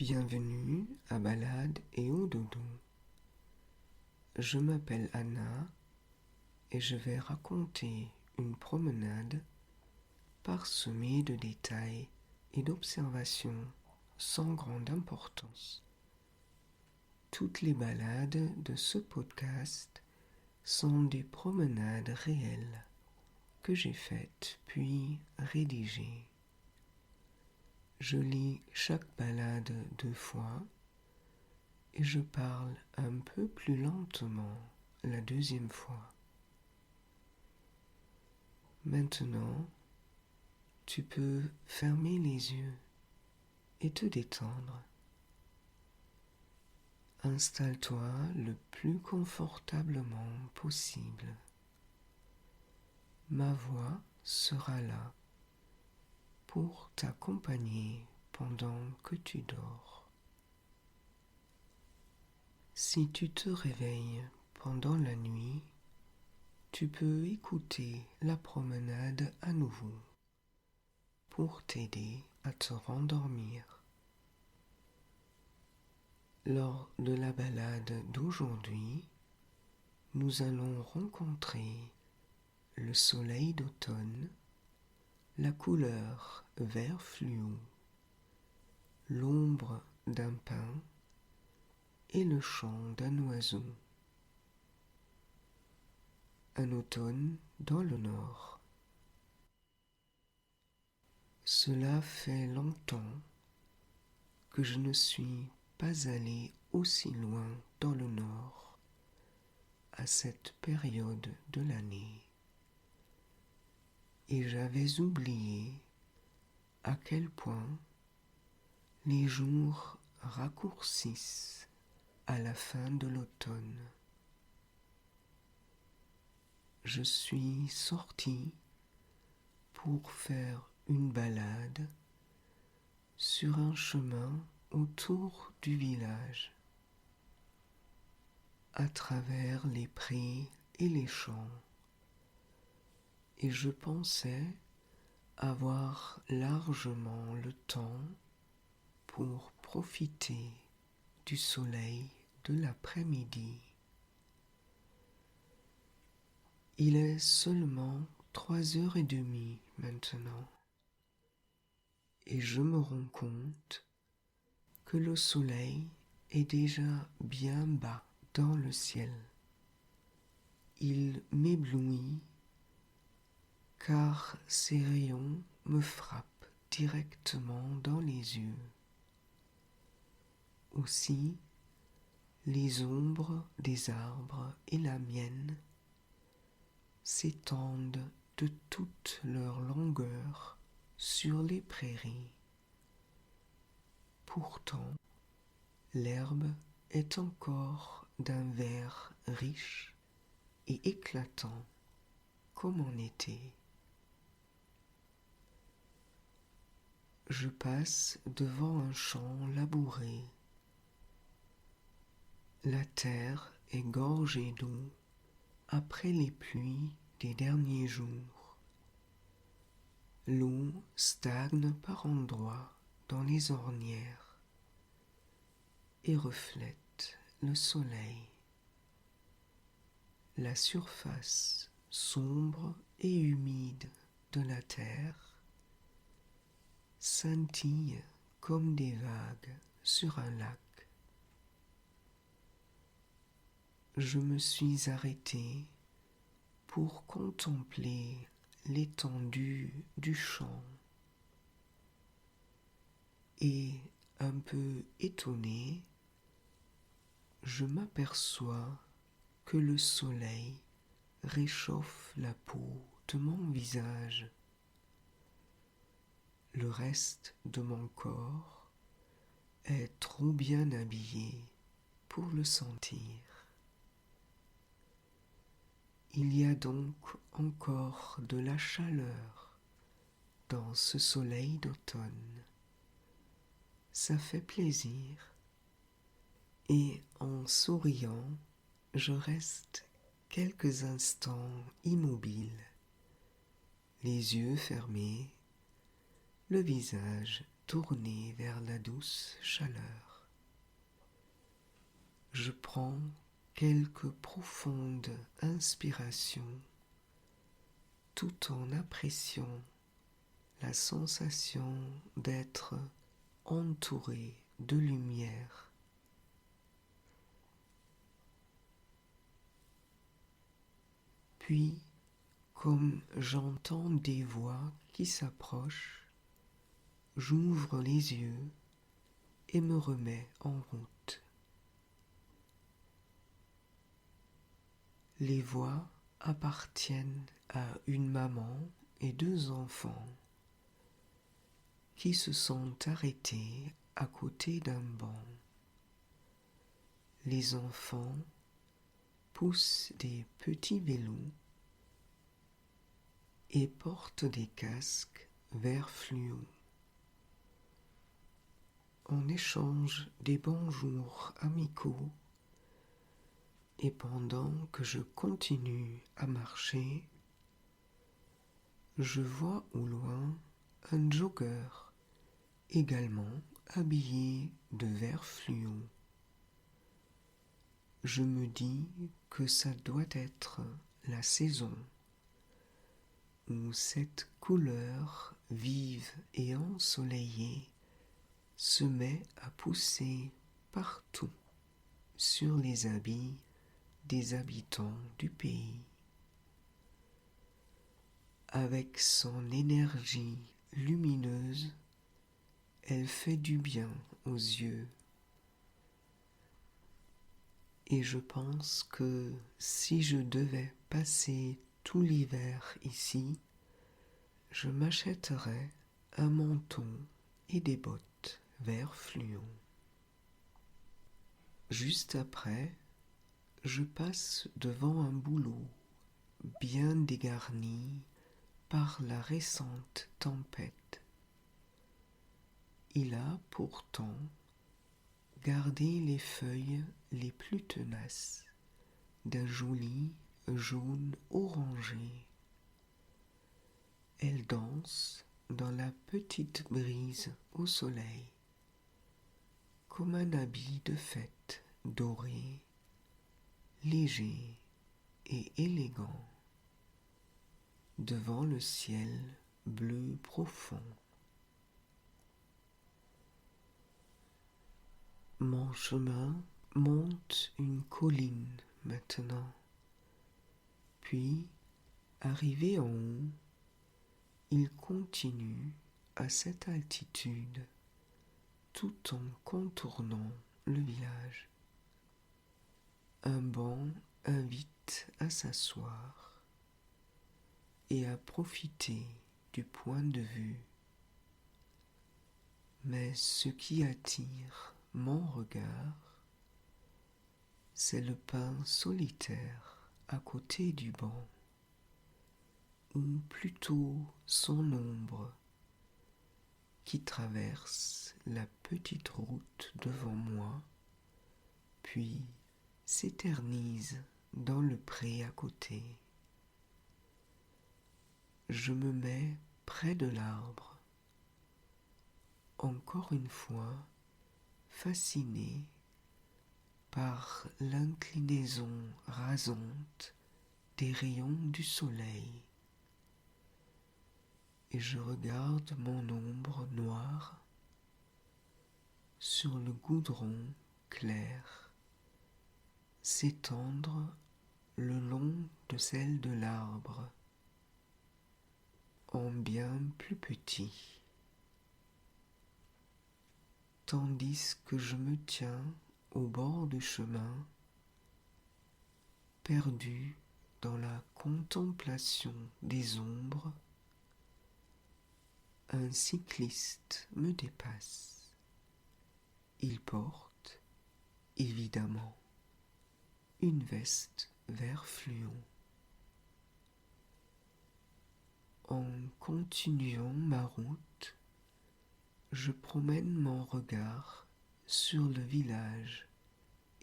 Bienvenue à Balade et au dodo. Je m'appelle Anna et je vais raconter une promenade parsemée de détails et d'observations sans grande importance. Toutes les balades de ce podcast sont des promenades réelles que j'ai faites puis rédigées. Je lis chaque balade 2 fois et je parle un peu plus lentement la 2e fois. Maintenant, tu peux fermer les yeux et te détendre. Installe-toi le plus confortablement possible. Ma voix sera là pour t'accompagner pendant que tu dors. Si tu te réveilles pendant la nuit, tu peux écouter la promenade à nouveau pour t'aider à te rendormir. Lors de la balade d'aujourd'hui, nous allons rencontrer le soleil d'automne, la couleur vert fluo, l'ombre d'un pin et le chant d'un oiseau. Un automne dans le nord. Cela fait longtemps que je ne suis pas allé aussi loin dans le nord à cette période de l'année. Et j'avais oublié à quel point les jours raccourcissent à la fin de l'automne. Je suis sorti pour faire une balade sur un chemin autour du village, à travers les prés et les champs, et je pensais avoir largement le temps pour profiter du soleil de l'après-midi. Il est seulement 3h30 maintenant, et je me rends compte que le soleil est déjà bien bas dans le ciel. Il m'éblouit car ses rayons me frappent directement dans les yeux. Aussi, les ombres des arbres et la mienne s'étendent de toute leur longueur sur les prairies. Pourtant, l'herbe est encore d'un vert riche et éclatant comme en été. Je passe devant un champ labouré. La terre est gorgée d'eau après les pluies des derniers jours. L'eau stagne par endroits dans les ornières et reflète le soleil. La surface sombre et humide de la terre scintille comme des vagues sur un lac. Je me suis arrêté pour contempler l'étendue du champ et, un peu étonné, je m'aperçois que le soleil réchauffe la peau de mon visage. Le reste de mon corps est trop bien habillé pour le sentir. Il y a donc encore de la chaleur dans ce soleil d'automne. Ça fait plaisir. Et en souriant, je reste quelques instants immobile, les yeux fermés, le visage tourné vers la douce chaleur. Je prends quelques profondes inspirations tout en appréciant la sensation d'être entouré de lumière. Puis, comme j'entends des voix qui s'approchent, j'ouvre les yeux et me remets en route. Les voix appartiennent à une maman et 2 enfants qui se sont arrêtés à côté d'un banc. Les enfants poussent des petits vélos et portent des casques vert fluo. On échange des bonjours amicaux et pendant que je continue à marcher, je vois au loin un jogger également habillé de vert fluo. Je me dis que ça doit être la saison où cette couleur vive et ensoleillée se met à pousser partout sur les habits des habitants du pays. Avec son énergie lumineuse, elle fait du bien aux yeux. Et je pense que si je devais passer tout l'hiver ici, je m'achèterais un manteau et des bottes vert fluo. Juste après, je passe devant un bouleau bien dégarni par la récente tempête. Il a pourtant gardé les feuilles les plus tenaces d'un joli jaune orangé. Elles dansent dans la petite brise au soleil, comme un habit de fête doré, léger et élégant, devant le ciel bleu profond. Mon chemin monte une colline maintenant, puis, arrivé en haut, il continue à cette altitude tout en contournant le village. Un banc invite à s'asseoir et à profiter du point de vue. Mais ce qui attire mon regard, c'est le pin solitaire à côté du banc, ou plutôt son ombre qui traverse la petite route devant moi, puis s'éternise dans le pré à côté. Je me mets près de l'arbre, encore une fois fasciné par l'inclinaison rasante des rayons du soleil, et je regarde mon ombre noire sur le goudron clair s'étendre le long de celle de l'arbre, en bien plus petit, tandis que je me tiens au bord du chemin, perdu dans la contemplation des ombres. Un cycliste me dépasse. Il porte, évidemment, une veste vert fluo. En continuant ma route, je promène mon regard sur le village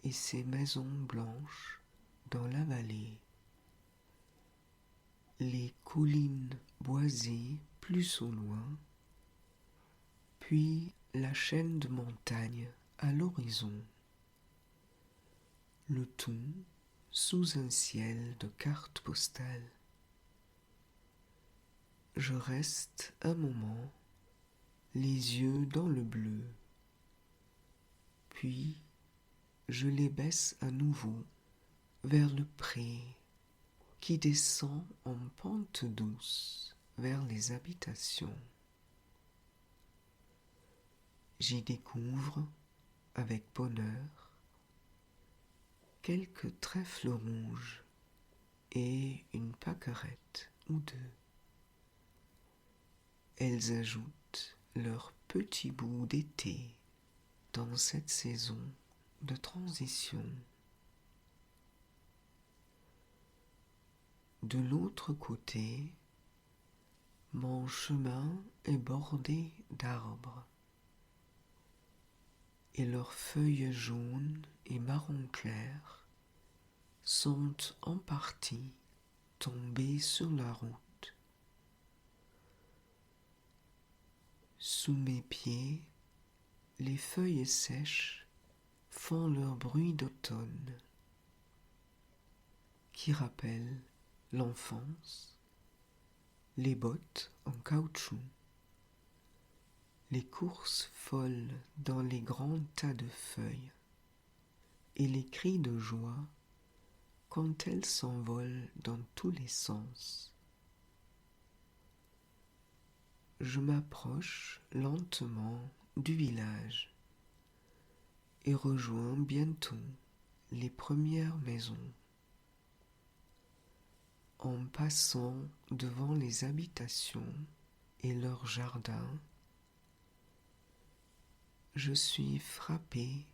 et ses maisons blanches dans la vallée. Les collines boisées plus au loin, puis la chaîne de montagnes à l'horizon, le tout sous un ciel de carte postale. Je reste un moment, les yeux dans le bleu, puis je les baisse à nouveau vers le pré qui descend en pente douce vers les habitations. J'y découvre, avec bonheur, quelques trèfles rouges et une pâquerette ou deux. Elles ajoutent leur petit bout d'été dans cette saison de transition. De l'autre côté, mon chemin est bordé d'arbres, et leurs feuilles jaunes et marron clair sont en partie tombées sur la route. Sous mes pieds, les feuilles sèches font leur bruit d'automne, qui rappelle l'enfance, les bottes en caoutchouc, les courses folles dans les grands tas de feuilles et les cris de joie quand elles s'envolent dans tous les sens. Je m'approche lentement du village et rejoins bientôt les premières maisons. En passant devant les habitations et leurs jardins, je suis frappé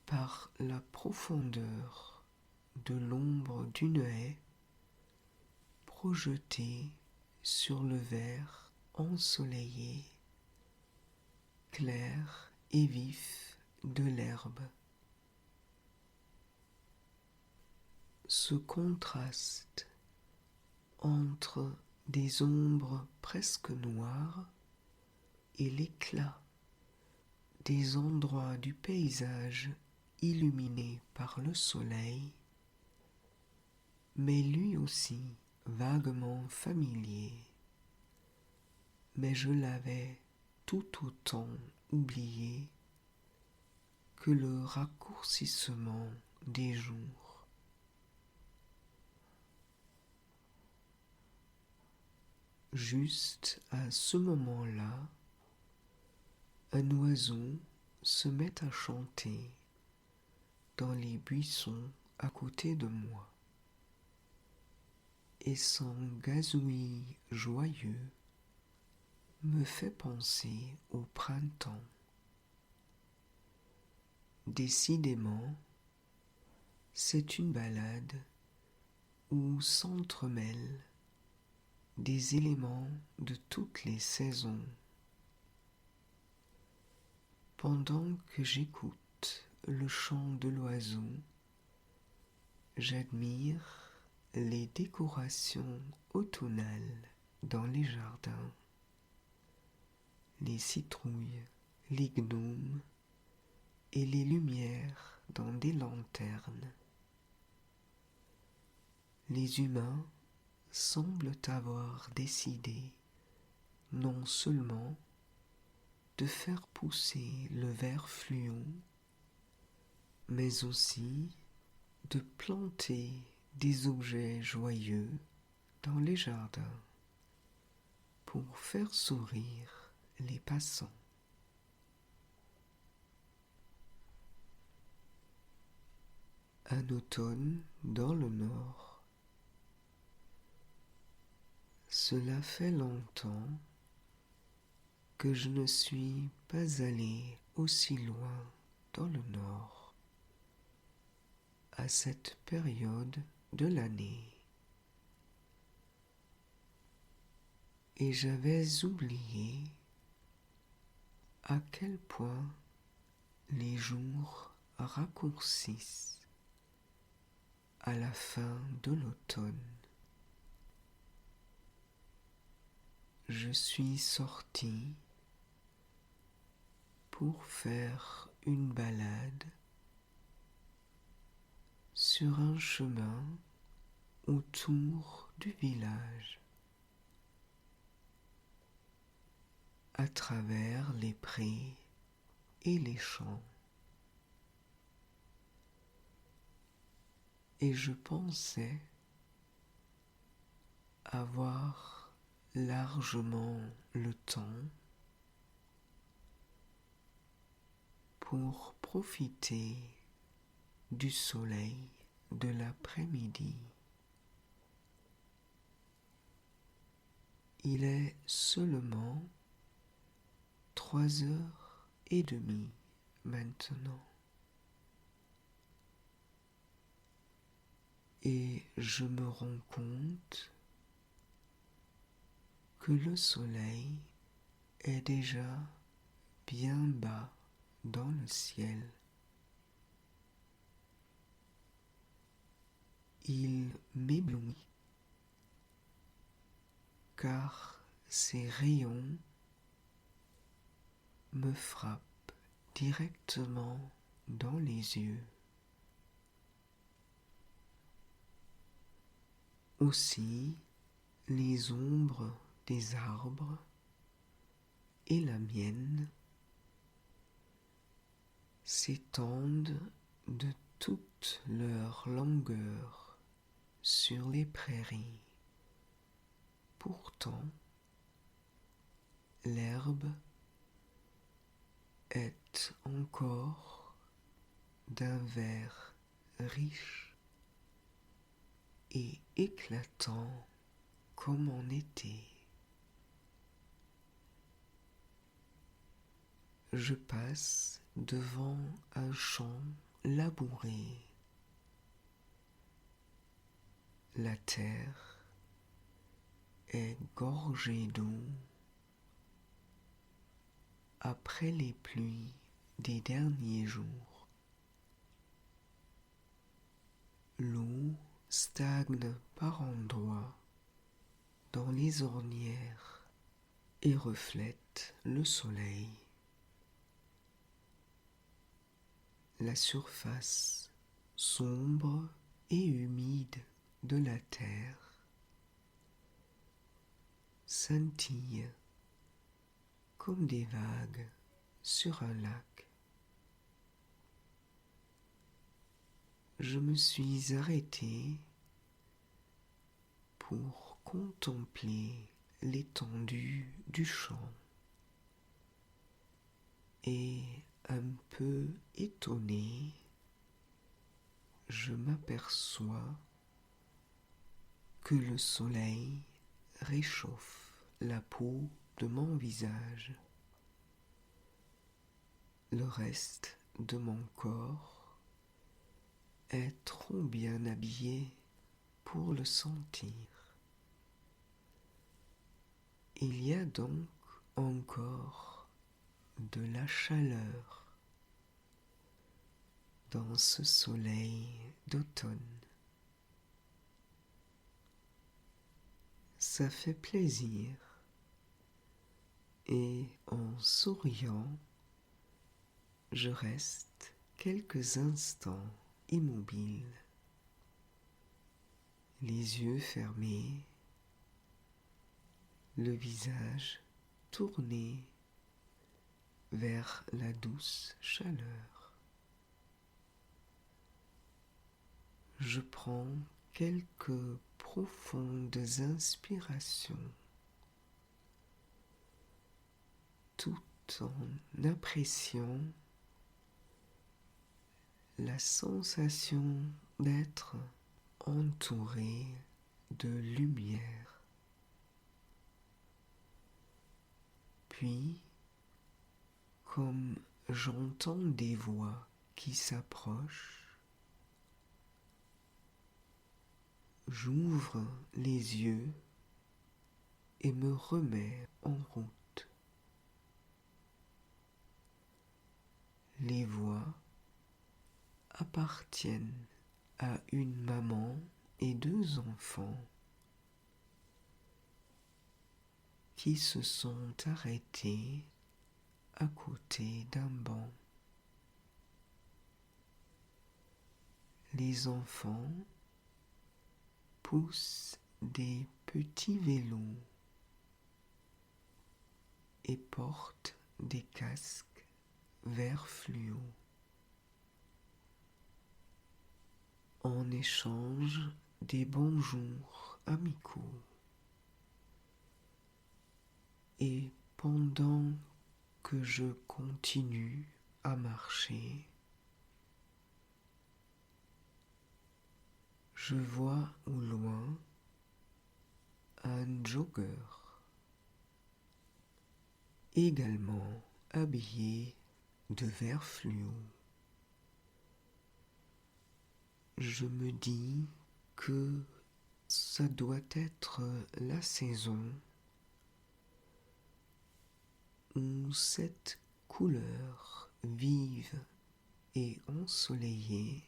par la profondeur de l'ombre d'une haie projetée sur le vert ensoleillé, clair et vif de l'herbe. Ce contraste entre des ombres presque noires et l'éclat des endroits du paysage illuminés par le soleil, m'est lui aussi vaguement familier, mais je l'avais tout autant oublié que le raccourcissement des jours. Juste à ce moment-là, un oiseau se met à chanter dans les buissons à côté de moi, et son gazouillis joyeux me fait penser au printemps. Décidément, c'est une ballade où s'entremêlent des éléments de toutes les saisons. Pendant que j'écoute le chant de l'oiseau, j'admire les décorations automnales dans les jardins, les citrouilles, les gnomes et les lumières dans des lanternes. Les humains semblent avoir décidé non seulement de faire pousser le vert fluo, mais aussi de planter des objets joyeux dans les jardins pour faire sourire les passants. Un automne dans le nord. Cela fait longtemps que je ne suis pas allé aussi loin dans le nord à cette période de l'année, et j'avais oublié à quel point les jours raccourcissent à la fin de l'automne. Je suis sorti pour faire une balade sur un chemin autour du village, à travers les prés et les champs. Et je pensais avoir largement le temps pour profiter du soleil de l'après-midi. Il est seulement 3h30 maintenant. Et je me rends compte que le soleil est déjà bien bas dans le ciel. Il m'éblouit car ses rayons me frappent directement dans les yeux. Aussi, les ombres des arbres et la mienne s'étendent de toute leur longueur sur les prairies. Pourtant, l'herbe est encore d'un vert riche et éclatant comme en été. Je passe devant un champ labouré. La terre est gorgée d'eau après les pluies des derniers jours. L'eau stagne par endroits dans les ornières et reflète le soleil. La surface sombre et humide de la terre scintille comme des vagues sur un lac. Je me suis arrêté pour contempler l'étendue du champ et un peu étonné, je m'aperçois que le soleil réchauffe la peau de mon visage. Le reste de mon corps est trop bien habillé pour le sentir. Il y a donc encore de la chaleur dans ce soleil d'automne. Ça fait plaisir et en souriant, je reste quelques instants immobile, les yeux fermés, le visage tourné vers la douce chaleur. Je prends quelques profondes inspirations, tout en appréciant la sensation d'être entouré de lumière. Puis, comme j'entends des voix qui s'approchent, j'ouvre les yeux et me remets en route. Les voix appartiennent à une maman et 2 enfants qui se sont arrêtés à côté d'un banc. Les enfants poussent des petits vélos et portent des casques vert fluo. En échange des bonjours amicaux. Et pendant que je continue à marcher, je vois au loin un jogger, également habillé de vert fluo. Je me dis que ça doit être la saison où cette couleur vive et ensoleillée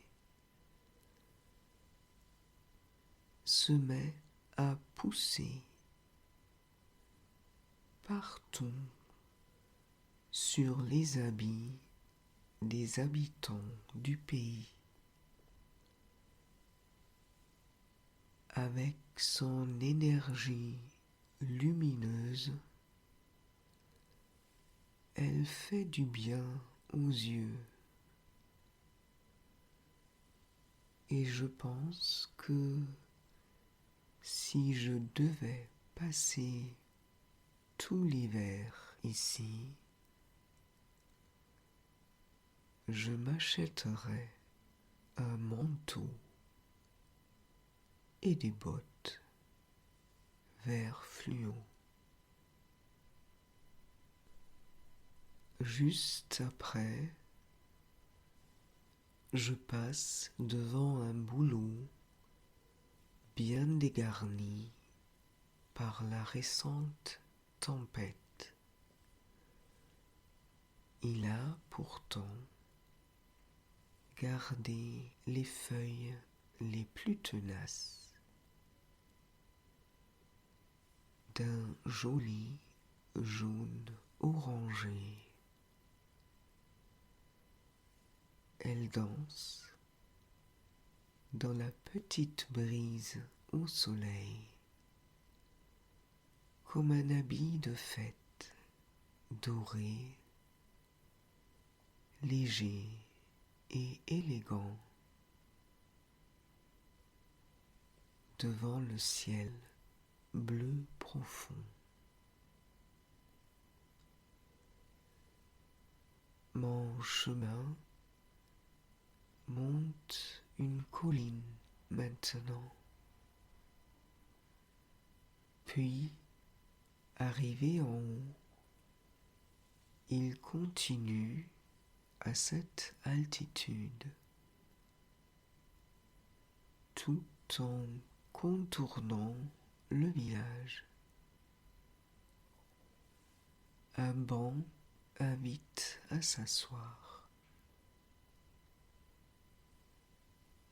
se met à pousser partout sur les habits des habitants du pays. Avec son énergie lumineuse, elle fait du bien aux yeux. Et je pense que si je devais passer tout l'hiver ici, je m'achèterais un manteau et des bottes vert fluo. Juste après, je passe devant un boulot bien dégarni par la récente tempête. Il a pourtant gardé les feuilles les plus tenaces d'un joli jaune orangé. Elle danse dans la petite brise au soleil, comme un habit de fête doré, léger et élégant, devant le ciel bleu profond. Mon chemin monte une colline maintenant. Puis, arrivé en haut, il continue à cette altitude, tout en contournant le village. Un banc invite à s'asseoir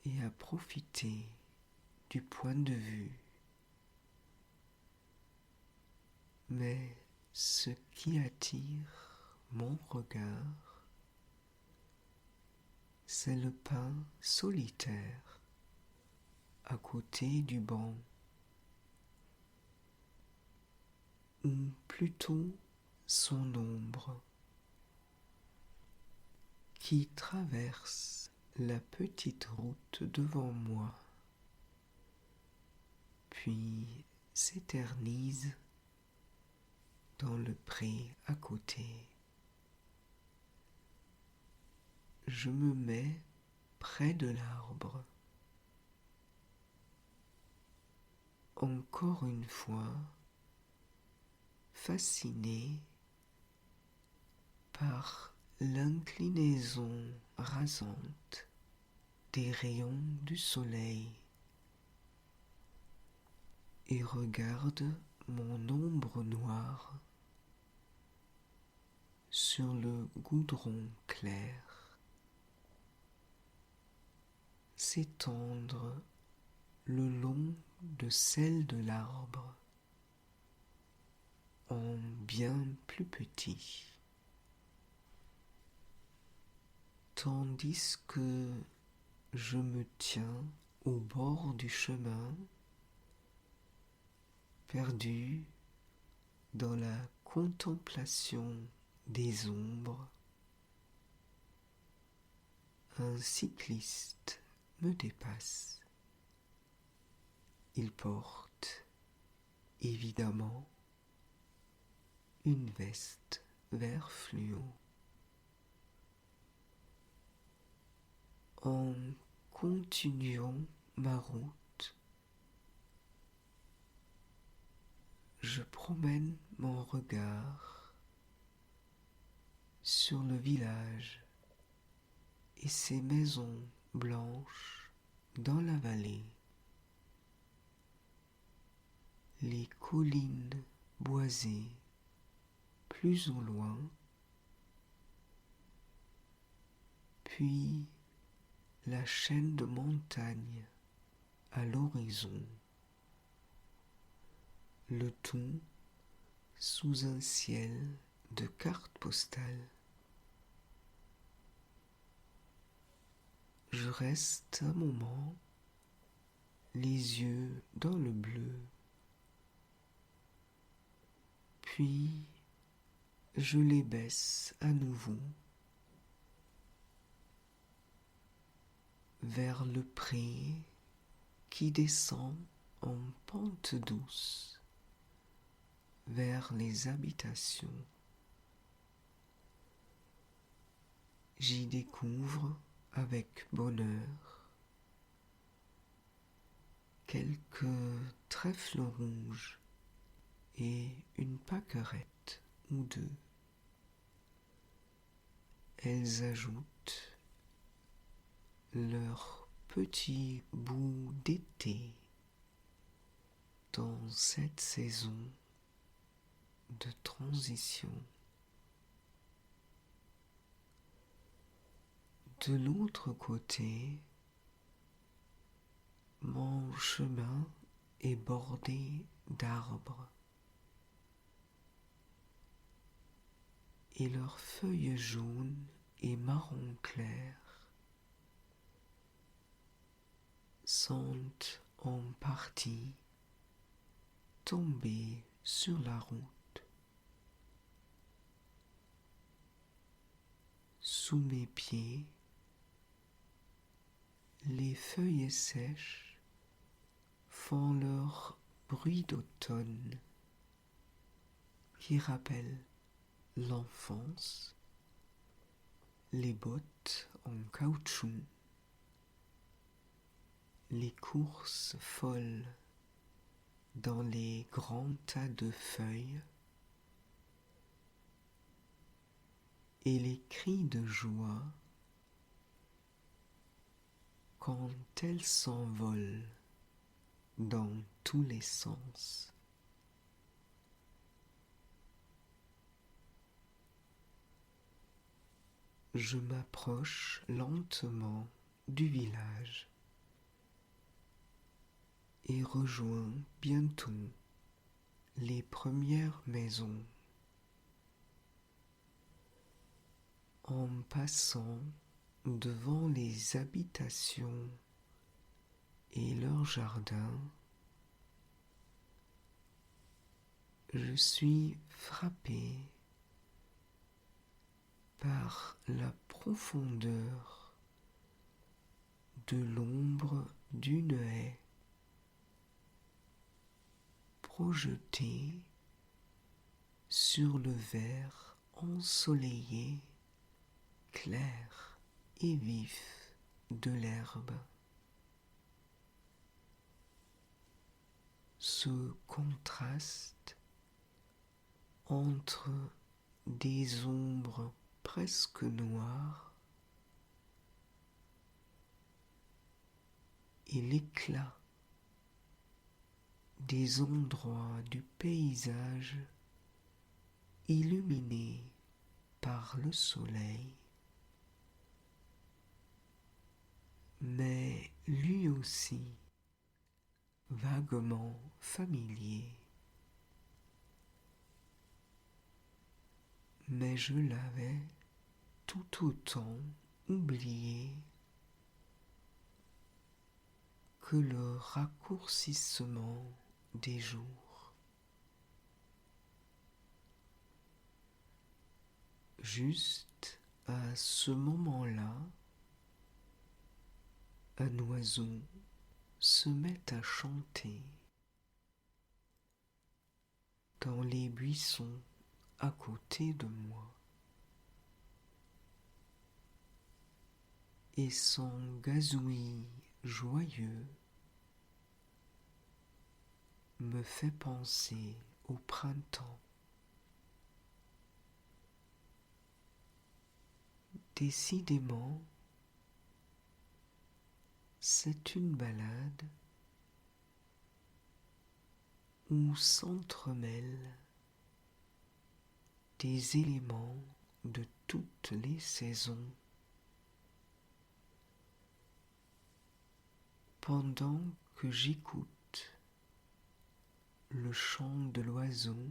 et à profiter du point de vue. Mais ce qui attire mon regard, c'est le pin solitaire à côté du banc, ou plutôt son ombre, qui traverse la petite route devant moi, puis s'éternise dans le pré à côté. Je me mets près de l'arbre. Encore une fois, fasciné par l'inclinaison rasante des rayons du soleil, et regarde mon ombre noire sur le goudron clair s'étendre le long de celle de l'arbre en bien plus petit. tandis que je me tiens au bord du chemin, perdu dans la contemplation des ombres, un cycliste me dépasse. Il porte évidemment une veste vert fluo. En continuant ma route, je promène mon regard sur le village et ses maisons blanches dans la vallée, les collines boisées plus au loin, puis la chaîne de montagnes à l'horizon, le tout sous un ciel de carte postale. Je reste un moment, les yeux dans le bleu, puis je les baisse à nouveau vers le pré qui descend en pente douce vers les habitations. J'y découvre avec bonheur quelques trèfles rouges et une pâquerette ou deux. Elles ajoutent leur petit bout d'été dans cette saison de transition. De l'autre côté, mon chemin est bordé d'arbres et leurs feuilles jaunes et marron clair sont en partie tombées sur la route. Sous mes pieds, les feuilles sèches font leur bruit d'automne qui rappelle l'enfance, les bottes en caoutchouc, les courses folles dans les grands tas de feuilles et les cris de joie quand elles s'envolent dans tous les sens. Je m'approche lentement du village et rejoins bientôt les premières maisons. En passant devant les habitations et leurs jardins, je suis frappé par la profondeur de l'ombre d'une haie projetée sur le vert ensoleillé, clair et vif de l'herbe. Ce contraste entre des ombres presque noires et l'éclat des endroits du paysage illuminés par le soleil, mais lui aussi vaguement familier. Mais je l'avais tout autant oublier que le raccourcissement des jours. Juste à ce moment-là, un oiseau se met à chanter dans les buissons à côté de moi, et son gazouillis joyeux me fait penser au printemps. Décidément, c'est une balade où s'entremêlent des éléments de toutes les saisons. Pendant que j'écoute le chant de l'oiseau,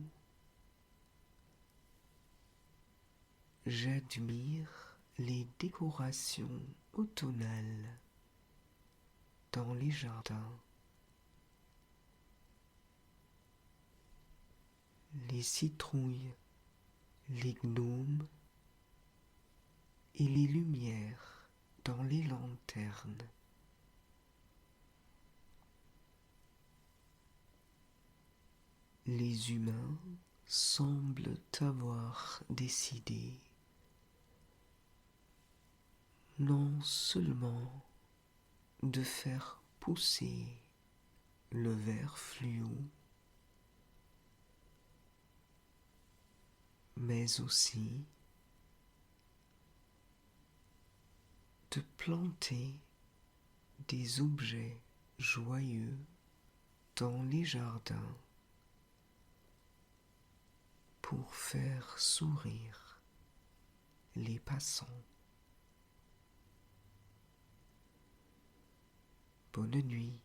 j'admire les décorations automnales dans les jardins. Les citrouilles, les gnomes et les lumières dans les lanternes. Les humains semblent avoir décidé non seulement de faire pousser le vert fluo, mais aussi de planter des objets joyeux dans les jardins pour faire sourire les passants. Bonne nuit.